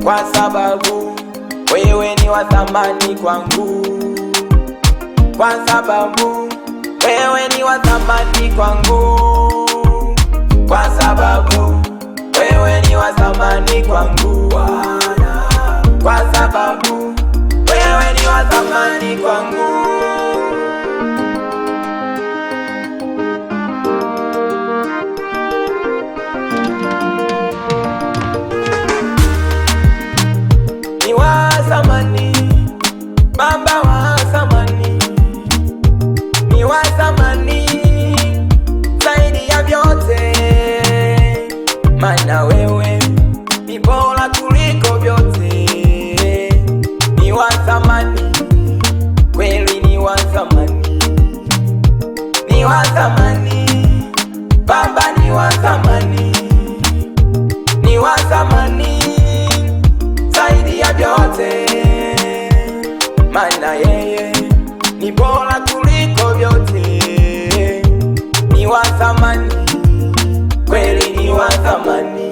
kwa sababu wewe ni wa thamani kwangu, kwa sababu wewe ni wa thamani kwangu, kwa sababu wewe ni wa thamani kwangu Bwana, kwa sababu wewe ni wa thamani kwangu. Ni wa thamani, Baba wa thamani, ni wa thamani zaidi ya vyote, maana wewe ni bora kuliko vyote. Ni wa thamani, kweli ni wa thamani, ni wa thamani, Baba ni wa thamani, ni wa thamani zaidi ya vyote, maana yeye ni bora kuliko vyote. Ni wa thamani, kweli ni wa thamani.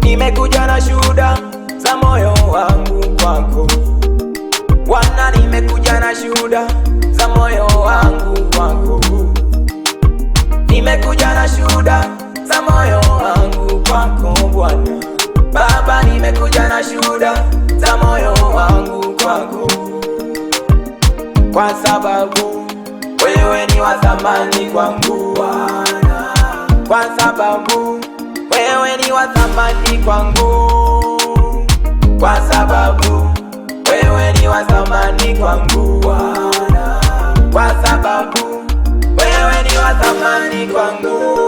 Nimekuja na shuhuda za moyo wangu kwako Bwana, nimekuja na shuhuda za moyo wangu kwako, nimekuja na shuhuda za moyo wangu kwako Bwana. Baba, nimekuja na shuhuda za moyo wangu kwako, kwa sababu wewe ni wa thamani kwangu Bwana, kwa sababu wewe ni wa thamani kwangu, kwa sababu wewe ni wa thamani kwangu Bwana, kwa sababu wewe ni wa thamani kwangu.